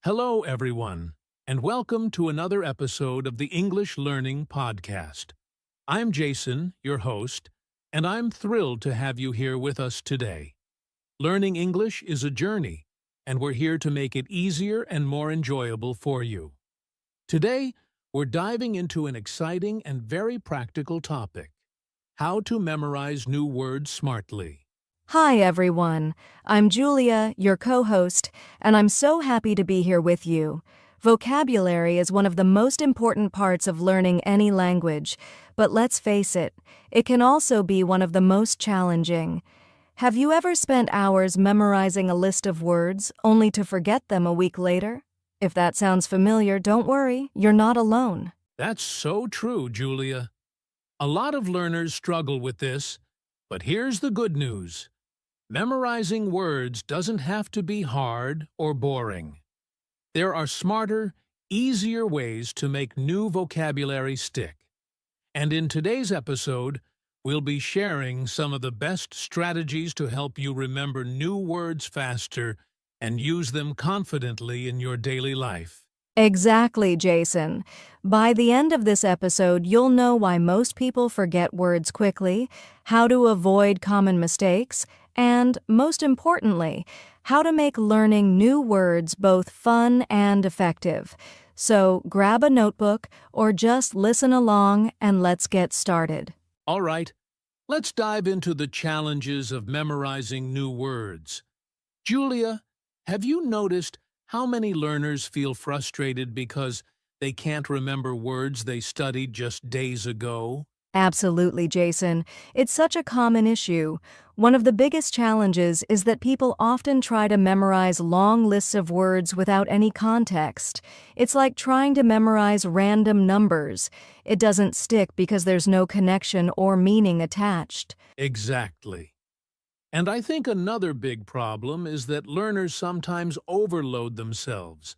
Hello, everyone, and welcome to another episode of the English Learning Podcast. I'm Jason, your host, and I'm thrilled to have you here with us today. Learning English is a journey, and we're here to make it easier and more enjoyable for you. Today, we're diving into an exciting and very practical topic: how to memorize new words smartly. Hi, everyone. I'm Julia, your co-host, and I'm so happy to be here with you. Vocabulary is one of the most important parts of learning any language, but let's face it, it can also be one of the most challenging. Have you ever spent hours memorizing a list of words only to forget them a week later? If that sounds familiar, don't worry, you're not alone. That's so true, Julia. A lot of learners struggle with this, but here's the good news. Memorizing words doesn't have to be hard or boring. There are smarter, easier ways to make new vocabulary stick. And in today's episode, we'll be sharing some of the best strategies to help you remember new words faster and use them confidently in your daily life. Exactly, Jason. By the end of this episode, you'll know why most people forget words quickly, how to avoid common mistakes, and, most importantly, how to make learning new words both fun and effective. So grab a notebook or just listen along and let's get started. All right, let's dive into the challenges of memorizing new words. Julia, have you noticed how many learners feel frustrated because they can't remember words they studied just days ago? Absolutely, Jason. It's such a common issue. One of the biggest challenges is that people often try to memorize long lists of words without any context. It's like trying to memorize random numbers. It doesn't stick because there's no connection or meaning attached. Exactly. And I think another big problem is that learners sometimes overload themselves.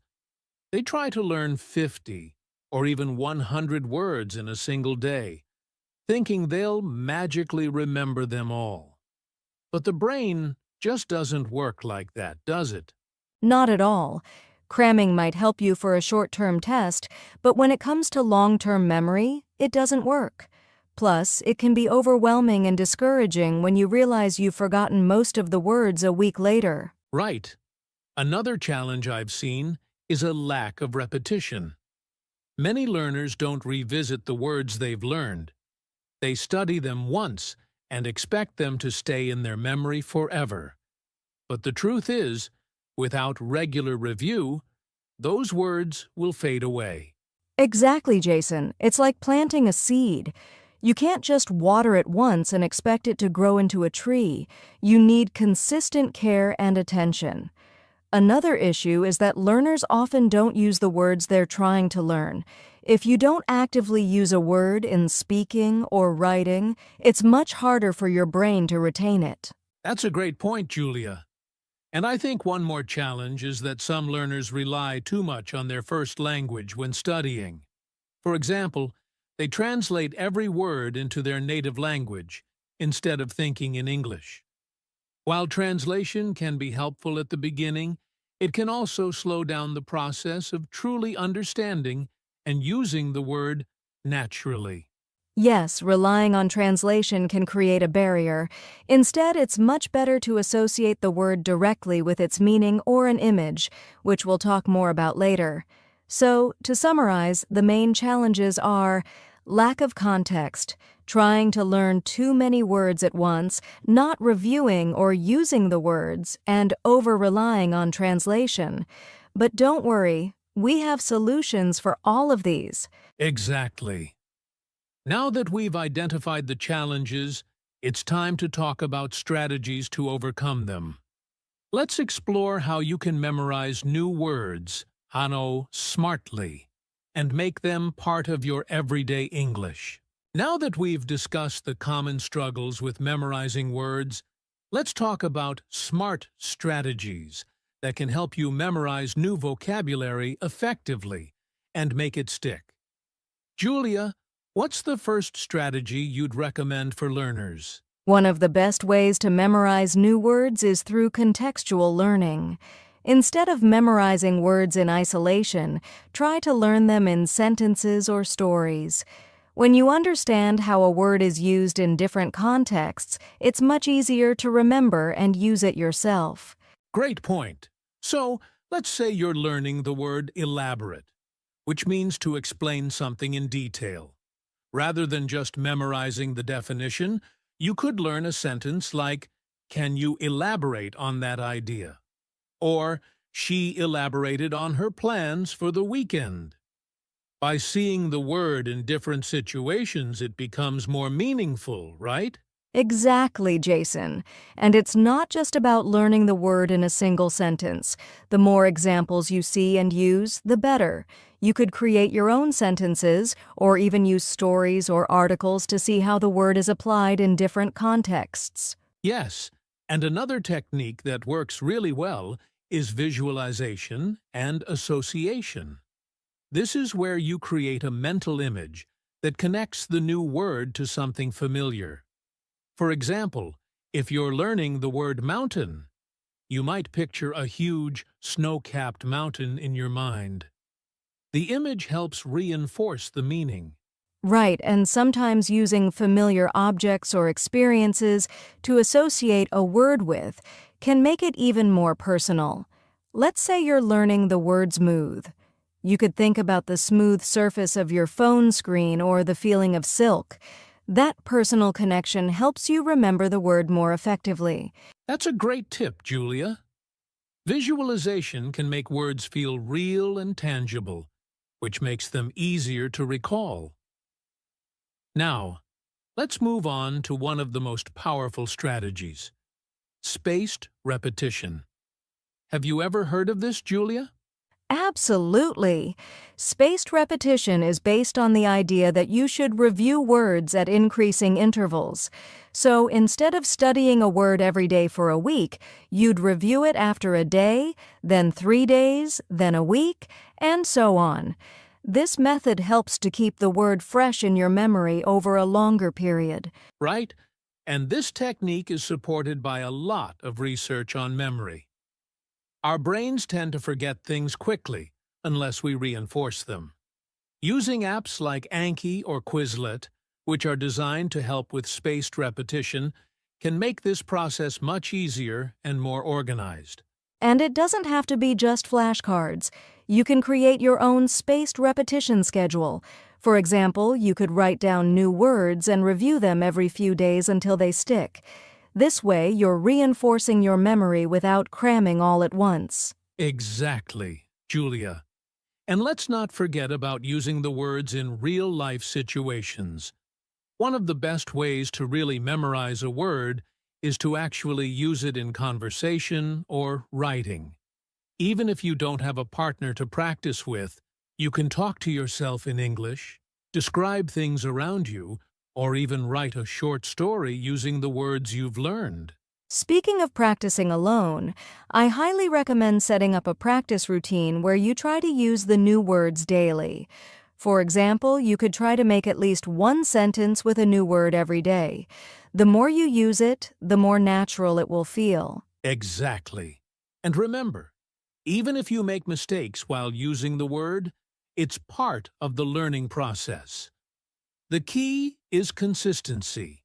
They try to learn 50 or even 100 words in a single day, thinking they'll magically remember them all. But the brain just doesn't work like that, does it? Not at all. Cramming might help you for a short-term test, but when it comes to long-term memory, it doesn't work. Plus, it can be overwhelming and discouraging when you realize you've forgotten most of the words a week later. Right. Another challenge I've seen is a lack of repetition. Many learners don't revisit the words they've learned. They study them once and expect them to stay in their memory forever. But the truth is, without regular review, those words will fade away. Exactly, Jason. It's like planting a seed. You can't just water it once and expect it to grow into a tree. You need consistent care and attention. Another issue is that learners often don't use the words they're trying to learn. If you don't actively use a word in speaking or writing, it's much harder for your brain to retain it. That's a great point, Julia. And I think one more challenge is that some learners rely too much on their first language when studying. For example, they translate every word into their native language instead of thinking in English. While translation can be helpful at the beginning, it can also slow down the process of truly understanding and using the word naturally. Yes, relying on translation can create a barrier. Instead, it's much better to associate the word directly with its meaning or an image, which we'll talk more about later. So, to summarize, the main challenges are lack of context, trying to learn too many words at once, not reviewing or using the words, and over-relying on translation. But don't worry, we have solutions for all of these. Exactly. Now that we've identified the challenges, it's time to talk about strategies to overcome them. Let's explore how you can memorize new words, smartly, and make them part of your everyday English. Now that we've discussed the common struggles with memorizing words, let's talk about smart strategies that can help you memorize new vocabulary effectively and make it stick. Julia, what's the first strategy you'd recommend for learners? One of the best ways to memorize new words is through contextual learning. Instead of memorizing words in isolation, try to learn them in sentences or stories. When you understand how a word is used in different contexts, it's much easier to remember and use it yourself. Great point. So, let's say you're learning the word elaborate, which means to explain something in detail. Rather than just memorizing the definition, you could learn a sentence like, "Can you elaborate on that idea?" Or, "She elaborated on her plans for the weekend." By seeing the word in different situations, it becomes more meaningful, right? Exactly, Jason. And it's not just about learning the word in a single sentence. The more examples you see and use, the better. You could create your own sentences, or even use stories or articles to see how the word is applied in different contexts. Yes, and another technique that works really well is visualization and association. This is where you create a mental image that connects the new word to something familiar. For example, if you're learning the word mountain, you might picture a huge, snow-capped mountain in your mind. The image helps reinforce the meaning. Right, and sometimes using familiar objects or experiences to associate a word with can make it even more personal. Let's say you're learning the word smooth. You could think about the smooth surface of your phone screen or the feeling of silk. That personal connection helps you remember the word more effectively. That's a great tip, Julia. Visualization can make words feel real and tangible, which makes them easier to recall. Now, let's move on to one of the most powerful strategies: spaced repetition. Have you ever heard of this, Julia? Absolutely. Spaced repetition is based on the idea that you should review words at increasing intervals. So instead of studying a word every day for a week, you'd review it after a day, then 3 days, then a week, and so on. This method helps to keep the word fresh in your memory over a longer period. Right? And this technique is supported by a lot of research on memory. Our brains tend to forget things quickly unless we reinforce them. Using apps like Anki or Quizlet, which are designed to help with spaced repetition, can make this process much easier and more organized. And it doesn't have to be just flashcards. You can create your own spaced repetition schedule. For example, you could write down new words and review them every few days until they stick. This way, you're reinforcing your memory without cramming all at once. Exactly, Julia. And let's not forget about using the words in real-life situations. One of the best ways to really memorize a word is to actually use it in conversation or writing. Even if you don't have a partner to practice with, you can talk to yourself in English, describe things around you, or even write a short story using the words you've learned. Speaking of practicing alone, I highly recommend setting up a practice routine where you try to use the new words daily. For example, you could try to make at least one sentence with a new word every day. The more you use it, the more natural it will feel. Exactly. And remember, even if you make mistakes while using the word, it's part of the learning process. The key is consistency.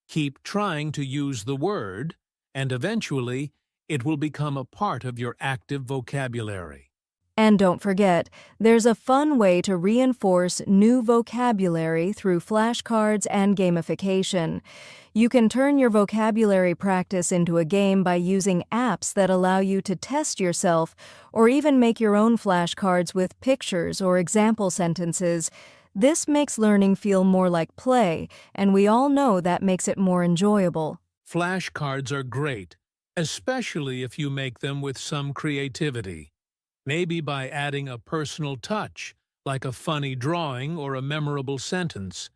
Keep trying to use the word, and eventually, it will become a part of your active vocabulary. And don't forget, there's a fun way to reinforce new vocabulary through flashcards and gamification. You can turn your vocabulary practice into a game by using apps that allow you to test yourself or even make your own flashcards with pictures or example sentences. This makes learning feel more like play, and we all know that makes it more enjoyable. Flashcards are great, especially if you make them with some creativity. Maybe by adding a personal touch, like a funny drawing or a memorable sentence.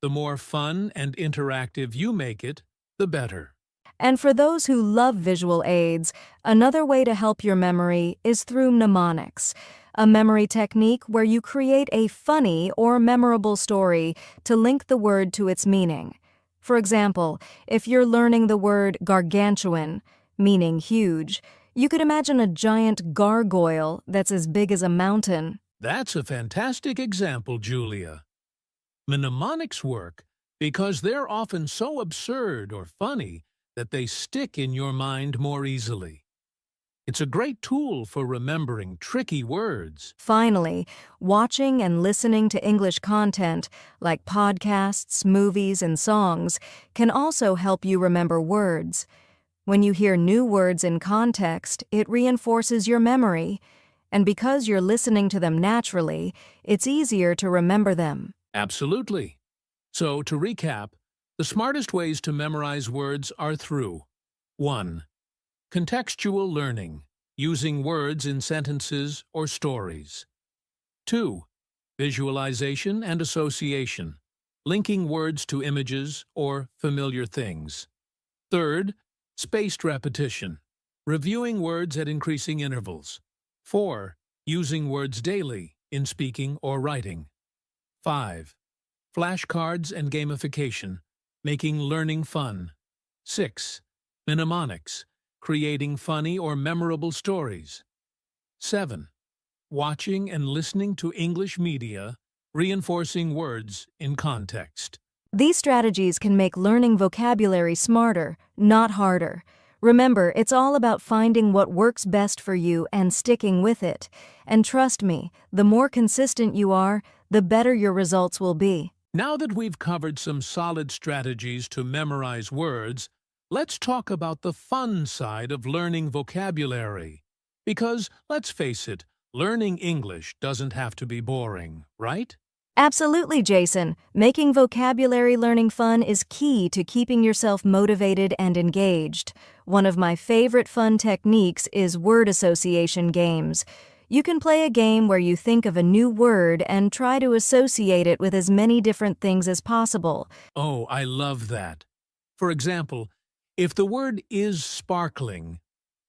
The more fun and interactive you make it, the better. And for those who love visual aids, another way to help your memory is through mnemonics, a memory technique where you create a funny or memorable story to link the word to its meaning. For example, if you're learning the word gargantuan, meaning huge, You could imagine a giant gargoyle that's as big as a mountain. That's a fantastic example, Julia. Mnemonics work because they're often so absurd or funny that they stick in your mind more easily. It's a great tool for remembering tricky words. Finally, watching and listening to English content, like podcasts, movies, and songs, can also help you remember words. When you hear new words in context, it reinforces your memory, and because you're listening to them naturally, it's easier to remember them. Absolutely. So, to recap, the smartest ways to memorize words are through 1. Contextual learning, using words in sentences or stories. 2. Visualization and association, linking words to images or familiar things. 3. Spaced repetition, reviewing words at increasing intervals. 4. Using words daily in speaking or writing. 5. Flashcards and gamification, making learning fun. 6. Mnemonics, creating funny or memorable stories. 7. Watching and listening to English media, reinforcing words in context. These strategies can make learning vocabulary smarter, not harder. Remember, it's all about finding what works best for you and sticking with it. And trust me, the more consistent you are, the better your results will be. Now that we've covered some solid strategies to memorize words, let's talk about the fun side of learning vocabulary. Because, let's face it, learning English doesn't have to be boring, right? Absolutely, Jason. Making vocabulary learning fun is key to keeping yourself motivated and engaged. One of my favorite fun techniques is word association games. You can play a game where you think of a new word and try to associate it with as many different things as possible. Oh, I love that. For example, if the word is sparkling,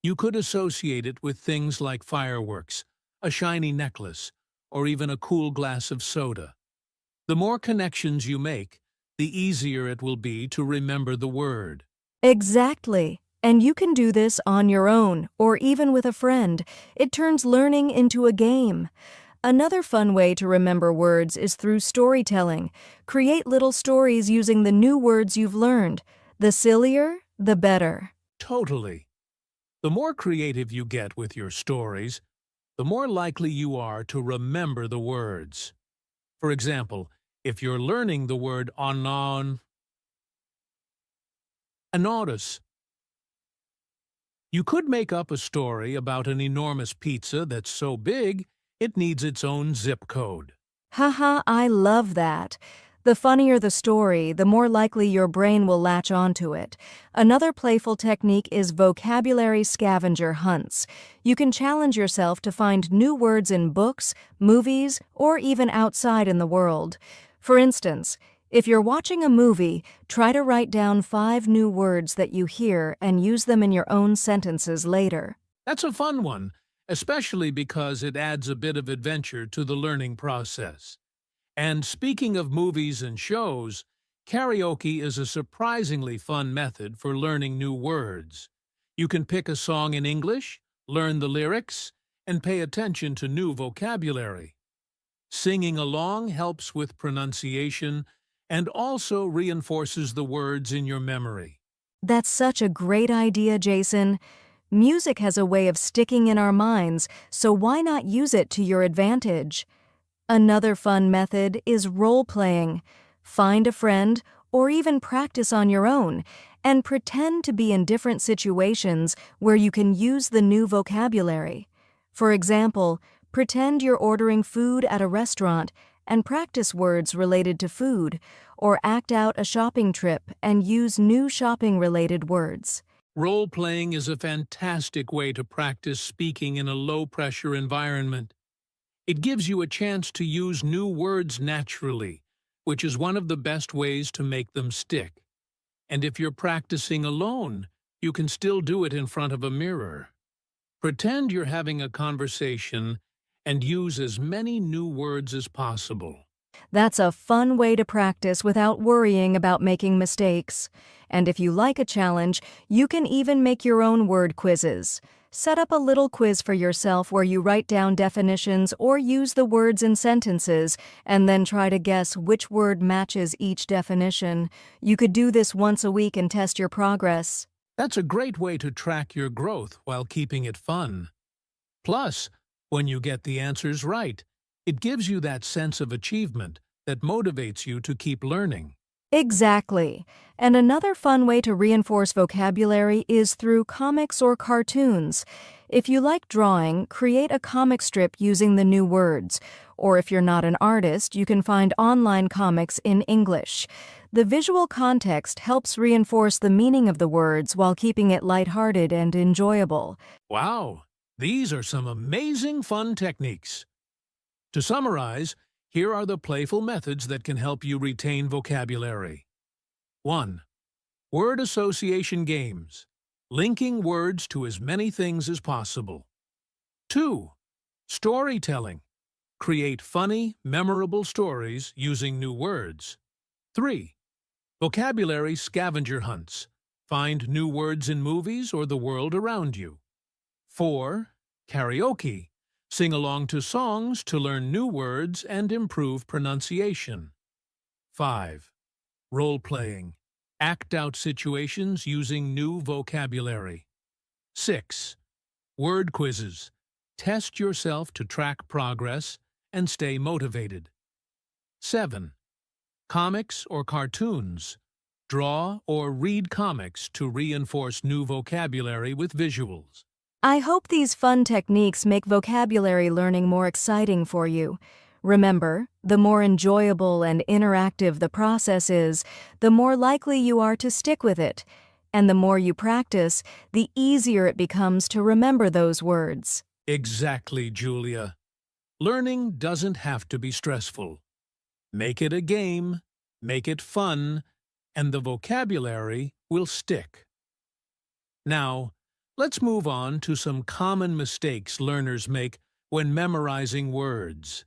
you could associate it with things like fireworks, a shiny necklace, or even a cool glass of soda. The more connections you make, the easier it will be to remember the word. Exactly. And you can do this on your own, or even with a friend. It turns learning into a game. Another fun way to remember words is through storytelling. Create little stories using the new words you've learned. The sillier, the better. Totally. The more creative you get with your stories, the more likely you are to remember the words. For example, if you're learning the word anotus, you could make up a story about an enormous pizza that's so big it needs its own zip code. Haha, I love that. The funnier the story, the more likely your brain will latch onto it. Another playful technique is vocabulary scavenger hunts. You can challenge yourself to find new words in books, movies, or even outside in the world. For instance, if you're watching a movie, try to write down 5 new words that you hear and use them in your own sentences later. That's a fun one, especially because it adds a bit of adventure to the learning process. And speaking of movies and shows, karaoke is a surprisingly fun method for learning new words. You can pick a song in English, learn the lyrics, and pay attention to new vocabulary. Singing along helps with pronunciation and also reinforces the words in your memory. That's such a great idea, Jason. Music has a way of sticking in our minds, so why not use it to your advantage? Another fun method is role-playing. Find a friend, or even practice on your own, and pretend to be in different situations where you can use the new vocabulary. For example, pretend you're ordering food at a restaurant and practice words related to food, or act out a shopping trip and use new shopping-related words. Role-playing is a fantastic way to practice speaking in a low-pressure environment. It gives you a chance to use new words naturally, which is one of the best ways to make them stick. And if you're practicing alone, you can still do it in front of a mirror. Pretend you're having a conversation and use as many new words as possible. That's a fun way to practice without worrying about making mistakes. And if you like a challenge, you can even make your own word quizzes. Set up a little quiz for yourself where you write down definitions or use the words in sentences, and then try to guess which word matches each definition. You could do this once a week and test your progress. That's a great way to track your growth while keeping it fun. Plus, when you get the answers right, it gives you that sense of achievement that motivates you to keep learning. Exactly. And another fun way to reinforce vocabulary is through comics or cartoons. If you like drawing, create a comic strip using the new words. Or if you're not an artist, you can find online comics in English. The visual context helps reinforce the meaning of the words while keeping it lighthearted and enjoyable. Wow, these are some amazing fun techniques. To summarize, here are the playful methods that can help you retain vocabulary. 1. Word association games, linking words to as many things as possible. 2. Storytelling. Create funny, memorable stories using new words. 3. Vocabulary scavenger hunts. Find new words in movies or the world around you. 4. Karaoke. Sing along to songs to learn new words and improve pronunciation. 5. Role-playing. Act out situations using new vocabulary. 6. Word quizzes. Test yourself to track progress and stay motivated. 7. Comics or cartoons. Draw or read comics to reinforce new vocabulary with visuals. I hope these fun techniques make vocabulary learning more exciting for you. Remember, the more enjoyable and interactive the process is, the more likely you are to stick with it. And the more you practice, the easier it becomes to remember those words. Exactly, Julia. Learning doesn't have to be stressful. Make it a game, make it fun, and the vocabulary will stick. Now, let's move on to some common mistakes learners make when memorizing words.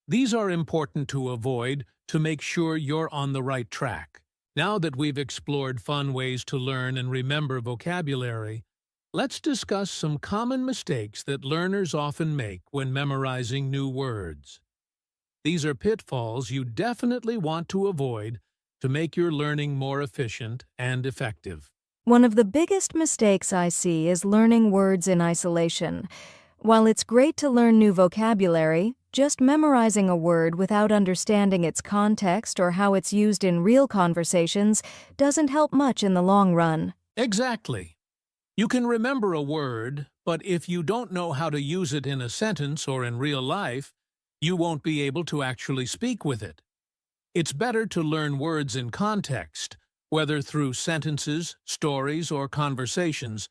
These are important to avoid to make sure you're on the right track. Now that we've explored fun ways to learn and remember vocabulary, let's discuss some common mistakes that learners often make when memorizing new words. These are pitfalls you definitely want to avoid to make your learning more efficient and effective. One of the biggest mistakes I see is learning words in isolation. While it's great to learn new vocabulary, just memorizing a word without understanding its context or how it's used in real conversations doesn't help much in the long run. Exactly. You can remember a word, but if you don't know how to use it in a sentence or in real life, you won't be able to actually speak with it. It's better to learn words in context, whether through sentences, stories, or conversations,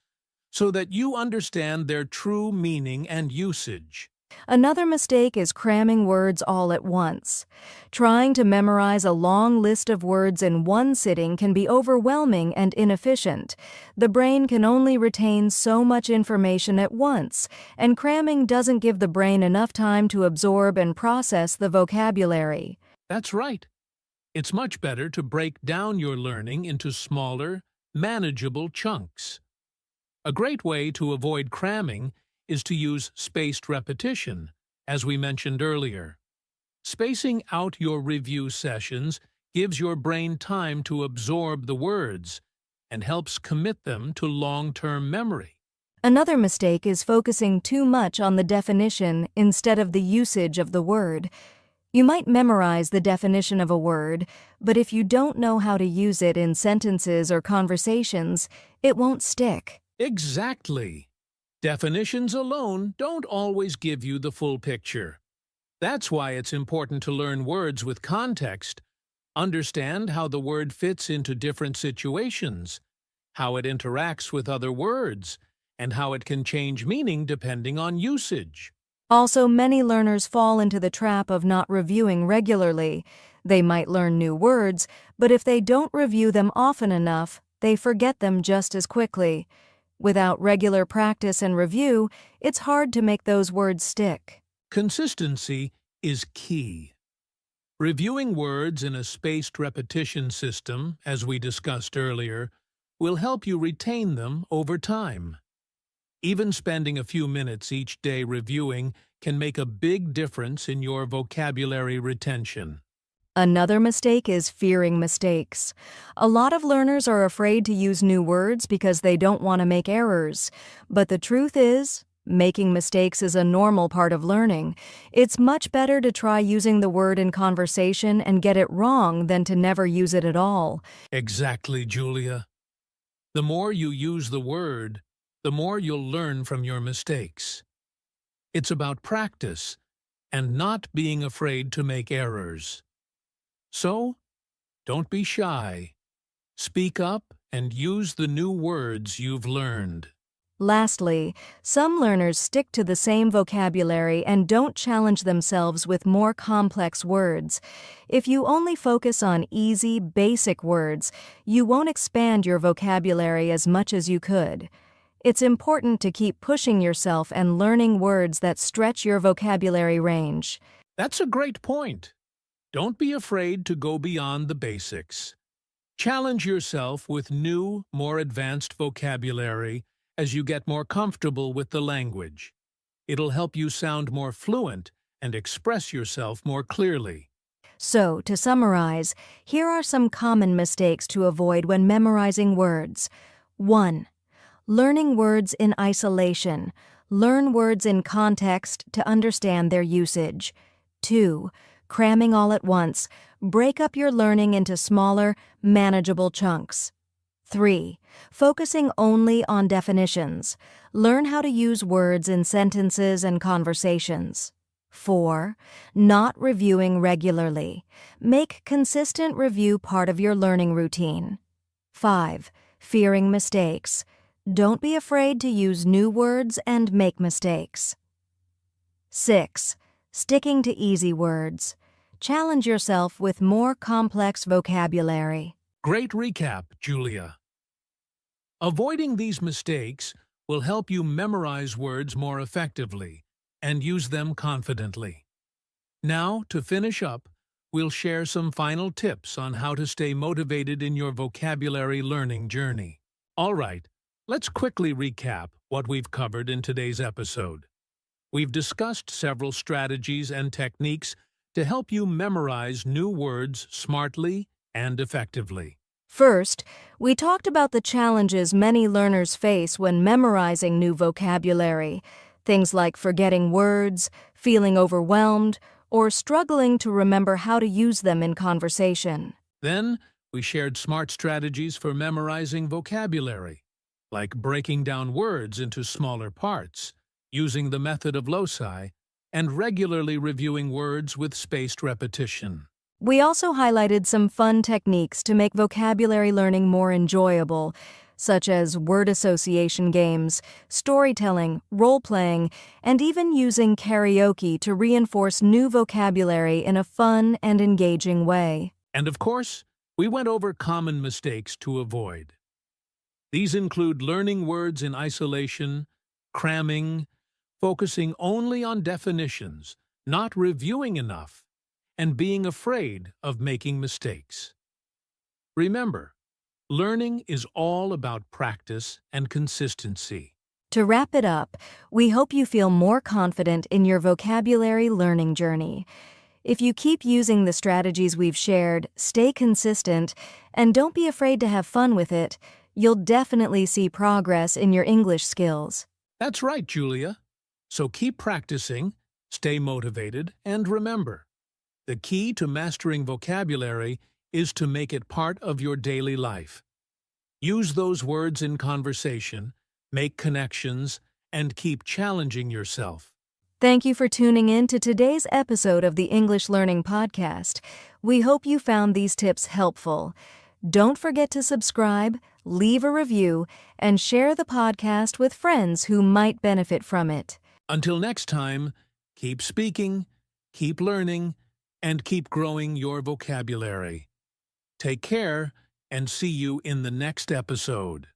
so that you understand their true meaning and usage. Another mistake is cramming words all at once. Trying to memorize a long list of words in one sitting can be overwhelming and inefficient. The brain can only retain so much information at once, and cramming doesn't give the brain enough time to absorb and process the vocabulary. That's right. It's much better to break down your learning into smaller, manageable chunks. A great way to avoid cramming is to use spaced repetition, as we mentioned earlier. Spacing out your review sessions gives your brain time to absorb the words and helps commit them to long-term memory. Another mistake is focusing too much on the definition instead of the usage of the word. You might memorize the definition of a word, but if you don't know how to use it in sentences or conversations, it won't stick. Exactly. Definitions alone don't always give you the full picture. That's why it's important to learn words with context, understand how the word fits into different situations, how it interacts with other words, and how it can change meaning depending on usage. Also, many learners fall into the trap of not reviewing regularly. They might learn new words, but if they don't review them often enough, they forget them just as quickly. Without regular practice and review, it's hard to make those words stick. Consistency is key. Reviewing words in a spaced repetition system, as we discussed earlier, will help you retain them over time. Even spending a few minutes each day reviewing can make a big difference in your vocabulary retention. Another mistake is fearing mistakes. A lot of learners are afraid to use new words because they don't want to make errors. But the truth is, making mistakes is a normal part of learning. It's much better to try using the word in conversation and get it wrong than to never use it at all. Exactly, Julia. The more you use the word, the more you'll learn from your mistakes. It's about practice and not being afraid to make errors. So, don't be shy. Speak up and use the new words you've learned. Lastly, some learners stick to the same vocabulary and don't challenge themselves with more complex words. If you only focus on easy, basic words, you won't expand your vocabulary as much as you could. It's important to keep pushing yourself and learning words that stretch your vocabulary range. That's a great point. Don't be afraid to go beyond the basics. Challenge yourself with new, more advanced vocabulary as you get more comfortable with the language. It'll help you sound more fluent and express yourself more clearly. So, to summarize, here are some common mistakes to avoid when memorizing words. 1. Learning words in isolation. Learn words in context to understand their usage. 2. Cramming all at once. Break up your learning into smaller, manageable chunks. 3. Focusing only on definitions. Learn how to use words in sentences and conversations. 4. Not reviewing regularly. Make consistent review part of your learning routine. 5. Fearing mistakes. Don't be afraid to use new words and make mistakes. 6. Sticking to easy words. Challenge yourself with more complex vocabulary. Great recap, Julia. Avoiding these mistakes will help you memorize words more effectively and use them confidently. Now, to finish up, we'll share some final tips on how to stay motivated in your vocabulary learning journey. All right, let's quickly recap what we've covered in today's episode. We've discussed several strategies and techniques to help you memorize new words smartly and effectively. First, we talked about the challenges many learners face when memorizing new vocabulary, things like forgetting words, feeling overwhelmed, or struggling to remember how to use them in conversation. Then, we shared smart strategies for memorizing vocabulary, like breaking down words into smaller parts, using the method of loci, and regularly reviewing words with spaced repetition. We also highlighted some fun techniques to make vocabulary learning more enjoyable, such as word association games, storytelling, role-playing, and even using karaoke to reinforce new vocabulary in a fun and engaging way. And of course, we went over common mistakes to avoid. These include learning words in isolation, cramming, focusing only on definitions, not reviewing enough, and being afraid of making mistakes. Remember, learning is all about practice and consistency. To wrap it up, we hope you feel more confident in your vocabulary learning journey. If you keep using the strategies we've shared, stay consistent, and don't be afraid to have fun with it, you'll definitely see progress in your English skills. That's right, Julia. So keep practicing, stay motivated, and remember, the key to mastering vocabulary is to make it part of your daily life. Use those words in conversation, make connections, and keep challenging yourself. Thank you for tuning in to today's episode of the English Learning Podcast. We hope you found these tips helpful. Don't forget to subscribe, leave a review, and share the podcast with friends who might benefit from it. Until next time, keep speaking, keep learning, and keep growing your vocabulary. Take care, and see you in the next episode.